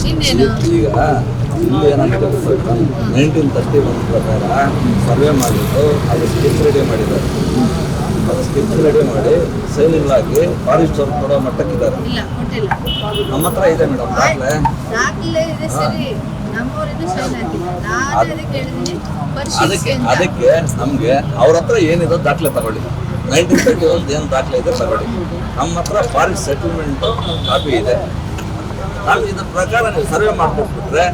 ಇನ್ನೇನು ಈಗ ಇಲ್ಲಿ ಏನಾಗಿದೆ 1931 ಪ್ರಕಾರ ಸರ್ವೆ ಮಾಡಿಬಿಟ್ಟು ಅದು ಸ್ಕೆಚ್ ರೆಡಿ ಮಾಡಿದ್ದಾರೆ. ಅದು ಸ್ಕೆಚ್ ರೆಡಿ ಮಾಡಿ ಸೈನ್ ಹಾಕಿ ಫಾರೆಸ್ಟ್ ಅವ್ರು ಕೊಡೋ ಮಟ್ಟಕ್ಕಿದ್ದಾರೆ. ಇಲ್ಲ ಕೊಟ್ಟಿಲ್ಲ. ನಮ್ಮ ಹತ್ರ ಇದೆ ಮೇಡಮ್ ದಾಖಲೆ. ದಾಖಲೆ ಇದೆ ಸರಿ, ನಮ್ಮವರಿಗೂ ಸೈನ್ ಹಾಕಿಲ್ಲ. ನಾನು ಅದಕ್ಕೆ ಹೇಳಿದ್ದೀನಿ ಪರಿಶೀಲಿಸಿ ಅಂತ. ಅದಕ್ಕೆ ನಮಗೆ ಅವ್ರ ಹತ್ರ ಏನಿದೆ ದಾಖಲೆ ತಗೊಳ್ಳಿ. 1931 ಏನು ದಾಖಲೆ ಇದೆ ತಗೊಳ್ಳಿ. ನಮ್ಮ ಹತ್ರ ಫಾರೆಸ್ಟ್ ಸೆಟಲ್ಮೆಂಟ್ ಕಾಪಿ ಇದೆ. ನಾವು ಇದ್ರ ಪ್ರಕಾರ ನೀವು ಸರ್ವೆ ಮಾಡ್ಕೊಟ್ಬಿಟ್ರೆ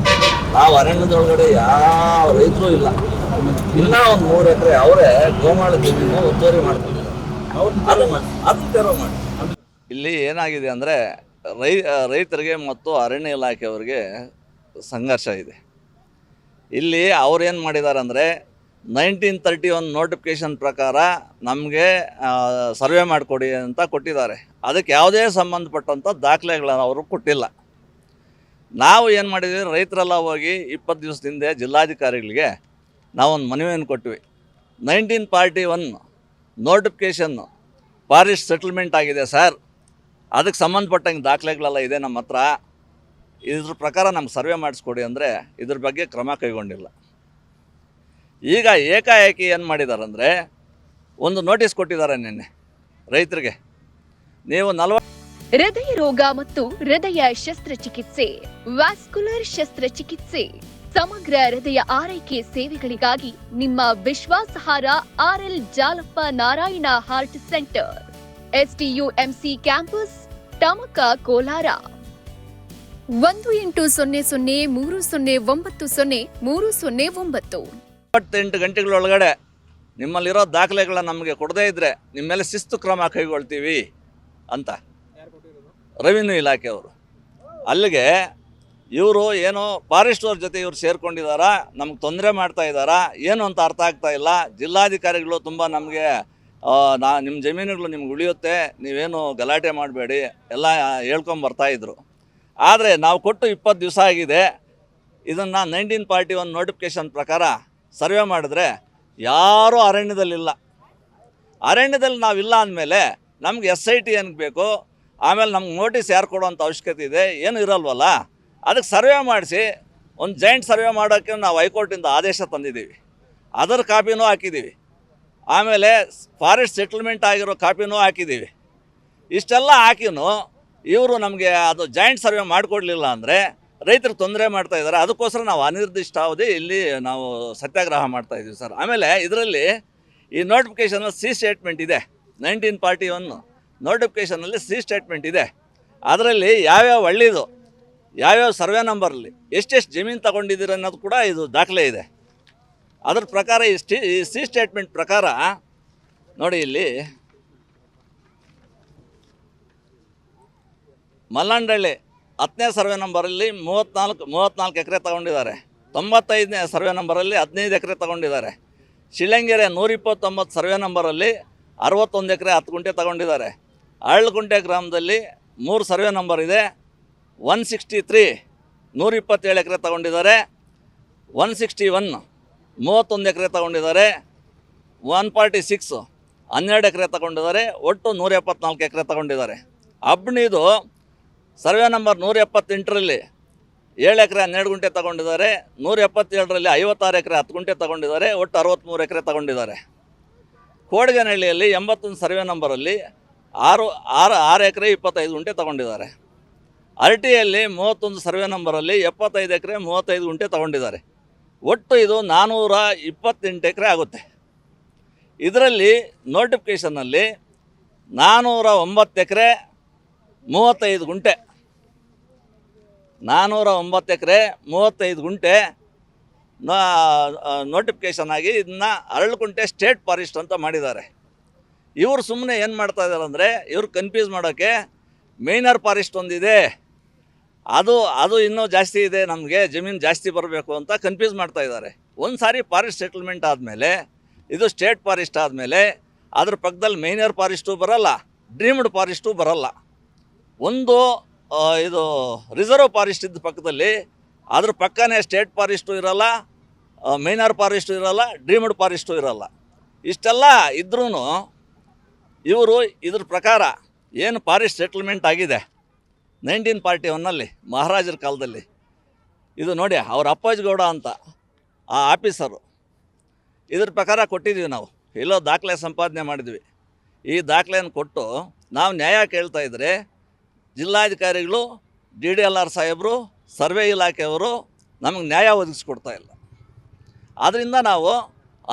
ನಾವು ಅರಣ್ಯದೊಳಗಡೆ ಯಾವ ರೈತರು ಇಲ್ಲ. ಇನ್ನೂ ಒಂದು 3 ಎಕರೆ ಅವರೇ ಗೋಮಾಳ ಜಮೀನು ಒತ್ತುವರಿ ಮಾಡ್ಕೊಂಡಿದ್ದಾರೆ. ಅದು ತೆರವು ಮಾಡಿ. ಇಲ್ಲಿ ಏನಾಗಿದೆ ಅಂದರೆ ರೈತರಿಗೆ ಮತ್ತು ಅರಣ್ಯ ಇಲಾಖೆಯವರಿಗೆ ಸಂಘರ್ಷ ಇದೆ. ಇಲ್ಲಿ ಅವ್ರೇನು ಮಾಡಿದ್ದಾರೆ ಅಂದರೆ 1931 ನೋಟಿಫಿಕೇಷನ್ ಪ್ರಕಾರ ನಮಗೆ ಸರ್ವೆ ಮಾಡಿಕೊಡಿ ಅಂತ ಕೊಟ್ಟಿದ್ದಾರೆ. ಅದಕ್ಕೆ ಯಾವುದೇ ಸಂಬಂಧಪಟ್ಟಂಥ ದಾಖಲೆಗಳನ್ನು ಅವರು ಕೊಟ್ಟಿಲ್ಲ. ನಾವು ಏನು ಮಾಡಿದ್ವಿ, ರೈತರೆಲ್ಲ ಹೋಗಿ 20 ದಿವಸದ ಹಿಂದೆ ಜಿಲ್ಲಾಧಿಕಾರಿಗಳಿಗೆ ನಾವೊಂದು ಮನವಿಯನ್ನು ಕೊಟ್ವಿ. 1941 ನೋಟಿಫಿಕೇಷನ್ನು ಫಾರೆಸ್ಟ್ ಸೆಟಲ್ಮೆಂಟ್ ಆಗಿದೆ ಸರ್, ಅದಕ್ಕೆ ಸಂಬಂಧಪಟ್ಟಂಗೆ ದಾಖಲೆಗಳೆಲ್ಲ ಇದೆ ನಮ್ಮ ಹತ್ರ, ಇದ್ರ ಪ್ರಕಾರ ನಮ್ಗೆ ಸರ್ವೆ ಮಾಡಿಸ್ಕೊಡಿ ಅಂದರೆ ಇದ್ರ ಬಗ್ಗೆ ಕ್ರಮ ಕೈಗೊಂಡಿಲ್ಲ. ಈಗ ಏಕಾಏಕಿ ಏನು ಮಾಡಿದ್ದಾರೆ ಅಂದರೆ ಒಂದು ನೋಟಿಸ್ ಕೊಟ್ಟಿದ್ದಾರೆ ನಿನ್ನೆ ರೈತರಿಗೆ. ನೀವು ಹೃದಯ ರೋಗ ಮತ್ತು ಹೃದಯ ಶಸ್ತ್ರಚಿಕಿತ್ಸೆ, ವ್ಯಾಸ್ಕುಲರ್ ಶಸ್ತ್ರಚಿಕಿತ್ಸೆ, ಸಮಗ್ರ ಹೃದಯ ಆರೈಕೆ ಸೇವೆಗಳಿಗಾಗಿ ನಿಮ್ಮ ವಿಶ್ವಾಸಾರ್ಹ RL Jalappa Narayana heart centre, STUMC campus, Tamaka, Kolar. 180030090309. 28 ಗಂಟೆಗಳೊಳಗಡೆ ನಿಮ್ಮಲ್ಲಿರೋ ದಾಖಲೆಗಳನ್ನ ನಮಗೆ ಕೊಡದೇ ಇದ್ದರೆ ನಿಮ್ಮ ಮೇಲೆ ಶಿಸ್ತು ಕ್ರಮ ಕೈಗೊಳ್ತೀವಿ ಅಂತ ರೆವಿನ್ಯೂ ಇಲಾಖೆಯವರು. ಅಲ್ಲಿಗೆ ಇವರು ಏನೋ ಫಾರೆಸ್ಟ್ ಅವ್ರ ಜೊತೆ ಇವ್ರು ಸೇರ್ಕೊಂಡಿದ್ದಾರಾ, ನಮ್ಗೆ ತೊಂದರೆ ಮಾಡ್ತಾ ಇದ್ದಾರಾ ಏನು ಅಂತ ಅರ್ಥ ಆಗ್ತಾ ಇಲ್ಲ. ಜಿಲ್ಲಾಧಿಕಾರಿಗಳು ತುಂಬ ನಮಗೆ ನಿಮ್ಮ ಜಮೀನುಗಳು ನಿಮ್ಗೆ ಉಳಿಯುತ್ತೆ, ನೀವೇನು ಗಲಾಟೆ ಮಾಡಬೇಡಿ ಎಲ್ಲ ಹೇಳ್ಕೊಂಬರ್ತಾಯಿದ್ರು. ಆದರೆ ನಾವು ಕೊಟ್ಟು 20 ದಿವಸ ಆಗಿದೆ. ಇದನ್ನು 1941 ನೋಟಿಫಿಕೇಷನ್ ಪ್ರಕಾರ ಸರ್ವೆ ಮಾಡಿದ್ರೆ ಯಾರೂ ಅರಣ್ಯದಲ್ಲಿಲ್ಲ. ಅರಣ್ಯದಲ್ಲಿ ನಾವಿಲ್ಲ ಅಂದಮೇಲೆ ನಮ್ಗೆ SIT ಏನಕ್ಕೆ ಬೇಕು, ಆಮೇಲೆ ನಮ್ಗೆ ನೋಟಿಸ್ ಯಾರು ಕೊಡೋವಂಥ ಅವಶ್ಯಕತೆ ಇದೆ, ಏನು ಇರಲ್ವಲ್ಲ. ಅದಕ್ಕೆ ಸರ್ವೆ ಮಾಡಿಸಿ ಒಂದು ಜಾಯಿಂಟ್ ಸರ್ವೆ ಮಾಡೋಕ್ಕೆ ನಾವು ಹೈಕೋರ್ಟಿಂದ ಆದೇಶ ತಂದಿದ್ದೀವಿ, ಅದರ ಕಾಪಿನೂ ಹಾಕಿದ್ದೀವಿ. ಆಮೇಲೆ ಫಾರೆಸ್ಟ್ ಸೆಟಲ್ಮೆಂಟ್ ಆಗಿರೋ ಕಾಪಿನೂ ಹಾಕಿದ್ದೀವಿ. ಇಷ್ಟೆಲ್ಲ ಹಾಕಿನೂ ಇವರು ನಮಗೆ ಅದು ಜಾಯಿಂಟ್ ಸರ್ವೆ ಮಾಡಿಕೊಡ್ಲಿಲ್ಲ ಅಂದರೆ ರೈತರು ತೊಂದರೆ ಮಾಡ್ತಾಯಿದ್ದಾರೆ. ಅದಕ್ಕೋಸ್ಕರ ನಾವು ಅನಿರ್ದಿಷ್ಟಾವಧಿ ಇಲ್ಲಿ ನಾವು ಸತ್ಯಾಗ್ರಹ ಮಾಡ್ತಾಯಿದ್ದೀವಿ ಸರ್. ಆಮೇಲೆ ಇದರಲ್ಲಿ ಈ ನೋಟಿಫಿಕೇಷನಲ್ಲಿ ಸಿ ಸ್ಟೇಟ್ಮೆಂಟ್ ಇದೆ. 1941 ನೋಟಿಫಿಕೇಷನಲ್ಲಿ ಸಿ ಸ್ಟೇಟ್ಮೆಂಟ್ ಇದೆ. ಅದರಲ್ಲಿ ಯಾವ್ಯಾವ ಹಳ್ಳಿದು ಯಾವ್ಯಾವ ಸರ್ವೆ ನಂಬರಲ್ಲಿ ಎಷ್ಟೆಷ್ಟು ಜಮೀನು ತಗೊಂಡಿದ್ದೀರ ಅನ್ನೋದು ಕೂಡ ಇದು ದಾಖಲೆ ಇದೆ. ಅದ್ರ ಪ್ರಕಾರ ಈ ಸಿ ಸ್ಟೇಟ್ಮೆಂಟ್ ಪ್ರಕಾರ ನೋಡಿ, ಇಲ್ಲಿ ಮಲ್ಲಂಡಳ್ಳಿ 10ನೇ ಸರ್ವೆ ನಂಬರಲ್ಲಿ 34 ಎಕರೆ ತಗೊಂಡಿದ್ದಾರೆ. 95ನೇ ಸರ್ವೆ ನಂಬರಲ್ಲಿ 15 ಎಕರೆ ತಗೊಂಡಿದ್ದಾರೆ. ಶಿಳಂಗೆರೆ 129 ಸರ್ವೆ ನಂಬರಲ್ಲಿ 61 ಎಕರೆ 10 ಗುಂಟೆ ತಗೊಂಡಿದ್ದಾರೆ. ಅರಳಕುಂಟೆ ಗ್ರಾಮದಲ್ಲಿ 3 ಸರ್ವೆ ನಂಬರ್ ಇದೆ. 163 127 ಎಕರೆ ತಗೊಂಡಿದ್ದಾರೆ. 161 31 ಎಕರೆ ತಗೊಂಡಿದ್ದಾರೆ. 146 12 ಎಕರೆ ತಗೊಂಡಿದ್ದಾರೆ. ಒಟ್ಟು 174 ಎಕರೆ ತಗೊಂಡಿದ್ದಾರೆ. ಅಬ್ಣಿದು ಸರ್ವೆ ನಂಬರ್ 178ರಲ್ಲಿ 7 ಎಕರೆ 12 ಗುಂಟೆ ತಗೊಂಡಿದ್ದಾರೆ. 177ರಲ್ಲಿ 56 ಎಕರೆ 10 ಗುಂಟೆ ತಗೊಂಡಿದ್ದಾರೆ. ಒಟ್ಟು 63 ಎಕರೆ ತಗೊಂಡಿದ್ದಾರೆ. ಕೋಡಿಗೆನಹಳ್ಳಿಯಲ್ಲಿ 81 ಸರ್ವೆ ನಂಬರಲ್ಲಿ 6 ಎಕರೆ 25 ಗುಂಟೆ ತಗೊಂಡಿದ್ದಾರೆ. ಅರಟಿಯಲ್ಲಿ 31 ಸರ್ವೆ ನಂಬರಲ್ಲಿ 75 ಎಕರೆ 35 ಗುಂಟೆ ತಗೊಂಡಿದ್ದಾರೆ. ಒಟ್ಟು ಇದು 428 ಎಕರೆ ಆಗುತ್ತೆ. ಇದರಲ್ಲಿ ನೋಟಿಫಿಕೇಷನ್ನಲ್ಲಿ 409 ಎಕರೆ 35 ಗುಂಟೆ 409 ಎಕರೆ 35 ಗುಂಟೆ ನೋಟಿಫಿಕೇಷನ್ ಆಗಿ ಇದನ್ನು ಅರಳಕುಂಟೆ ಸ್ಟೇಟ್ ಫಾರೆಸ್ಟ್ ಅಂತ ಮಾಡಿದ್ದಾರೆ. ಇವರು ಸುಮ್ಮನೆ ಏನು ಮಾಡ್ತಾ ಇದ್ದಾರೆ ಅಂದರೆ ಇವ್ರು ಕನ್ಫ್ಯೂಸ್ ಮಾಡೋಕ್ಕೆ ಮೈನರ್ ಫಾರೆಸ್ಟ್ ಒಂದಿದೆ, ಅದು ಇನ್ನೂ ಜಾಸ್ತಿ ಇದೆ, ನಮಗೆ ಜಮೀನು ಜಾಸ್ತಿ ಬರಬೇಕು ಅಂತ ಕನ್ಫ್ಯೂಸ್ ಮಾಡ್ತಾ ಇದ್ದಾರೆ. ಒಂದು ಸಾರಿ ಫಾರೆಸ್ಟ್ ಸೆಟಲ್ಮೆಂಟ್ ಆದಮೇಲೆ ಇದು ಸ್ಟೇಟ್ ಫಾರೆಸ್ಟ್ ಆದಮೇಲೆ ಅದ್ರ ಪಕ್ಕದಲ್ಲಿ ಮೈನರ್ ಫಾರೆಸ್ಟು ಬರೋಲ್ಲ, ಡ್ರೀಮ್ಡ್ ಫಾರೆಸ್ಟು ಬರೋಲ್ಲ. ಒಂದು ಇದು ರಿಸರ್ವ್ ಫಾರೆಸ್ಟ್ ಇದ್ದ ಪಕ್ಕದಲ್ಲಿ ಅದ್ರ ಪಕ್ಕನೇ ಸ್ಟೇಟ್ ಫಾರೆಸ್ಟು ಇರೋಲ್ಲ, ಮೈನರ್ ಫಾರೆಸ್ಟು ಇರೋಲ್ಲ, ಡ್ರೀಮ್ಡ್ ಫಾರೆಸ್ಟು ಇರೋಲ್ಲ. ಇಷ್ಟೆಲ್ಲ ಇದ್ರೂ ಇವರು ಇದ್ರ ಪ್ರಕಾರ ಏನು ಫಾರೆಸ್ಟ್ ಸೆಟಲ್ಮೆಂಟ್ ಆಗಿದೆ 1941 ಮಹಾರಾಜರ ಕಾಲದಲ್ಲಿ. ಇದು ನೋಡಿ, ಅವ್ರ ಅಪ್ಪಾಜಿ ಗೌಡ ಅಂತ ಆ ಆಫೀಸರು, ಇದ್ರ ಪ್ರಕಾರ ಕೊಟ್ಟಿದ್ದೀವಿ ನಾವು. ಎಲ್ಲೋ ದಾಖಲೆ ಸಂಪಾದನೆ ಮಾಡಿದ್ವಿ. ಈ ದಾಖಲೆಯನ್ನು ಕೊಟ್ಟು ನಾವು ನ್ಯಾಯ ಕೇಳ್ತಾ ಇದ್ದರೆ ಜಿಲ್ಲಾಧಿಕಾರಿಗಳು, DDLR ಸಾಹೇಬರು, ಸರ್ವೆ ಇಲಾಖೆಯವರು ನಮಗೆ ನ್ಯಾಯ ಒದಗಿಸ್ಕೊಡ್ತಾ ಇಲ್ಲ. ಆದ್ದರಿಂದ ನಾವು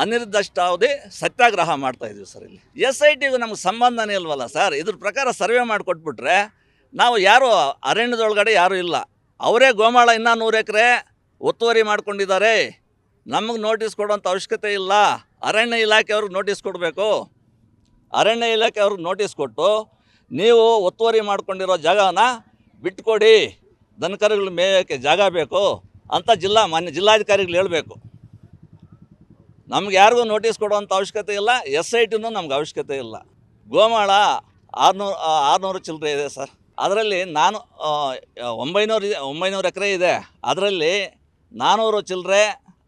ಅನಿರ್ದಿಷ್ಟಾವಧಿ ಸತ್ಯಾಗ್ರಹ ಮಾಡ್ತಾಯಿದ್ದೀವಿ ಸರ್. ಇಲ್ಲಿ SITಗೂ ನಮ್ಗೆ ಸಂಬಂಧನೇ ಇಲ್ವಲ್ಲ ಸರ್. ಇದ್ರ ಪ್ರಕಾರ ಸರ್ವೆ ಮಾಡಿಕೊಟ್ಬಿಟ್ರೆ ನಾವು ಯಾರು ಅರಣ್ಯದೊಳಗಡೆ ಯಾರೂ ಇಲ್ಲ. ಅವರೇ ಗೋಮಾಳ ಇನ್ನೂ 100 ಎಕರೆ ಒತ್ತುವರಿ ಮಾಡ್ಕೊಂಡಿದ್ದಾರೆ. ನಮಗೆ ನೋಟಿಸ್ ಕೊಡೋಂಥ ಅವಶ್ಯಕತೆ ಇಲ್ಲ. ಅರಣ್ಯ ಇಲಾಖೆಯವ್ರಿಗೆ ನೋಟಿಸ್ ಕೊಡಬೇಕು. ಅರಣ್ಯ ಇಲಾಖೆಯವ್ರಿಗೆ ನೋಟಿಸ್ ಕೊಟ್ಟು ನೀವು ಒತ್ತುವರಿ ಮಾಡ್ಕೊಂಡಿರೋ ಜಾಗನ ಬಿಟ್ಕೊಡಿ, ದನಕರುಗಳು ಮೇಯೋಕ್ಕೆ ಜಾಗ ಬೇಕು ಅಂತ ಮಾನ್ಯ ಜಿಲ್ಲಾಧಿಕಾರಿಗಳು ಹೇಳಬೇಕು. ನಮ್ಗೆ ಯಾರಿಗೂ ನೋಟಿಸ್ ಕೊಡುವಂಥ ಅವಶ್ಯಕತೆ ಇಲ್ಲ. SITನೂ ನಮ್ಗೆ ಅವಶ್ಯಕತೆ ಇಲ್ಲ. ಗೋಮಾಳ 600 ಚಿಲ್ಲರೆ ಇದೆ ಸರ್. ಅದರಲ್ಲಿ ನಾನು 900 ಎಕರೆ ಇದೆ. ಅದರಲ್ಲಿ 400 ಚಿಲ್ಲರೆ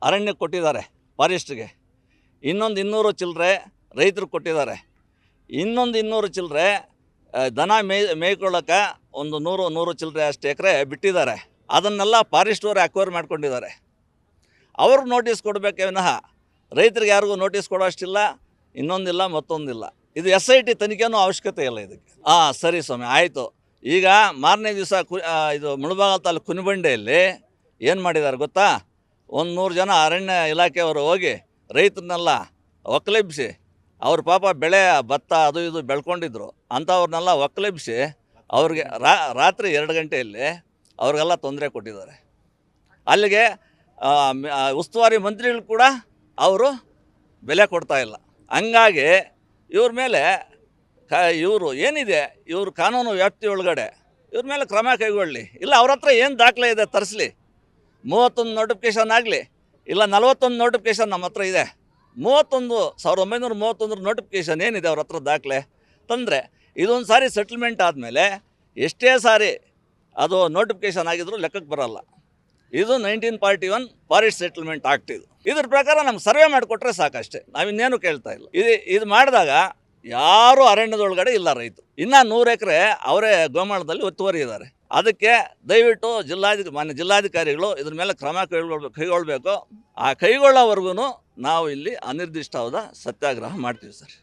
ಅರಣ್ಯಕ್ಕೆ ಕೊಟ್ಟಿದ್ದಾರೆ, ಫಾರೆಸ್ಟ್ಗೆ. ಇನ್ನೊಂದು 200 ಚಿಲ್ಲರೆ ರೈತರಿಗೆ ಕೊಟ್ಟಿದ್ದಾರೆ. ಇನ್ನೊಂದು 200 ಚಿಲ್ಲರೆ ದನ ಮೇಯ್ಕೊಳ್ಳೋಕೆ ಒಂದು 100 ಚಿಲ್ಲರೆ ಅಷ್ಟು ಎಕರೆ ಬಿಟ್ಟಿದ್ದಾರೆ. ಅದನ್ನೆಲ್ಲ ಫಾರೆಸ್ಟ್ನವರು ಅಕ್ವೈರ್ ಮಾಡ್ಕೊಂಡಿದ್ದಾರೆ. ಅವರು ನೋಟಿಸ್ ಕೊಡಬೇಕೇ ವಿನಃ ರೈತರಿಗೆ ಯಾರಿಗೂ ನೋಟಿಸ್ ಕೊಡೋ ಅಷ್ಟಿಲ್ಲ, ಇನ್ನೊಂದಿಲ್ಲ ಮತ್ತೊಂದಿಲ್ಲ. ಇದು SIT ತನಿಖೆನೂ ಅವಶ್ಯಕತೆ ಇಲ್ಲ ಇದಕ್ಕೆ. ಸರಿ ಸ್ವಾಮಿ, ಆಯಿತು. ಈಗ ಮಾರನೇ ದಿವಸ ಇದು ಮುಳಬಾಗಿಲು ತಾಲೂಕು ಕುನಿಬಂಡೆಯಲ್ಲಿ ಏನು ಮಾಡಿದ್ದಾರೆ ಗೊತ್ತಾ? 100 ಜನ ಅರಣ್ಯ ಇಲಾಖೆಯವರು ಹೋಗಿ ರೈತರನ್ನೆಲ್ಲ ಒಕ್ಕಲೆಬ್ಬಿಸಿ, ಅವ್ರ ಪಾಪ ಬೆಳೆ ಭತ್ತ ಅದು ಇದು ಬೆಳ್ಕೊಂಡಿದ್ರು, ಅಂಥವ್ರನ್ನೆಲ್ಲ ಒಕ್ಕಲೆಬ್ಬಿಸಿ ಅವ್ರಿಗೆ ರಾತ್ರಿ 2 ಗಂಟೆಯಲ್ಲಿ ಅವ್ರಿಗೆಲ್ಲ ತೊಂದರೆ ಕೊಟ್ಟಿದ್ದಾರೆ. ಅಲ್ಲಿಗೆ ಉಸ್ತುವಾರಿ ಮಂತ್ರಿಗಳು ಕೂಡ ಅವರು ಬೆಲೆ ಕೊಡ್ತಾಯಿಲ್ಲ. ಹಂಗಾಗಿ ಇವ್ರ ಮೇಲೆ ಇವರು ಏನಿದೆ, ಇವರು ಕಾನೂನು ವ್ಯಾಪ್ತಿ ಒಳಗಡೆ ಇವ್ರ ಮೇಲೆ ಕ್ರಮ ಕೈಗೊಳ್ಳಿ. ಇಲ್ಲ ಅವ್ರ ಹತ್ರ ಏನು ದಾಖಲೆ ಇದೆ ತರಿಸ್ಲಿ. 31 ನೋಟಿಫಿಕೇಷನ್ ಆಗಲಿ, ಇಲ್ಲ 41 ನೋಟಿಫಿಕೇಷನ್ ನಮ್ಮ ಹತ್ರ ಇದೆ. 1931 ನೋಟಿಫಿಕೇಷನ್ ಏನಿದೆ ಅವ್ರ ಹತ್ರ ದಾಖಲೆ ತಂದರೆ ಇದೊಂದು ಸಾರಿ ಸೆಟ್ಲ್ಮೆಂಟ್ ಆದಮೇಲೆ ಎಷ್ಟೇ ಸಾರಿ ಅದು ನೋಟಿಫಿಕೇಷನ್ ಆಗಿದ್ರು ಲೆಕ್ಕಕ್ಕೆ ಬರೋಲ್ಲ. ಇದು 1941 ಫಾರೆಸ್ಟ್ ಸೆಟ್ಲ್ಮೆಂಟ್ ಆಕ್ಟ್. ಇದ್ರ ಪ್ರಕಾರ ನಮ್ಗೆ ಸರ್ವೆ ಮಾಡಿಕೊಟ್ರೆ ಸಾಕಷ್ಟೇ, ನಾವಿನ್ನೇನು ಕೇಳ್ತಾ ಇಲ್ಲ. ಇದು ಮಾಡಿದಾಗ ಯಾರೂ ಅರಣ್ಯದೊಳಗಡೆ ಇಲ್ಲ ರೈತರು. ಇನ್ನೂ 100 ಎಕರೆ ಅವರೇ ಗೋಮಾಳದಲ್ಲಿ ಒತ್ತುವರಿ ಇದ್ದಾರೆ. ಅದಕ್ಕೆ ದಯವಿಟ್ಟು ಮಾನ್ಯ ಜಿಲ್ಲಾಧಿಕಾರಿಗಳು ಇದ್ರ ಮೇಲೆ ಕ್ರಮ ಕೈಗೊಳ್ಬೇಕು. ಆ ಕೈಗೊಳ್ಳೋವರೆಗೂ ನಾವು ಇಲ್ಲಿ ಅನಿರ್ದಿಷ್ಟಾವಧ ಸತ್ಯಾಗ್ರಹ ಮಾಡ್ತೀವಿ ಸರ್.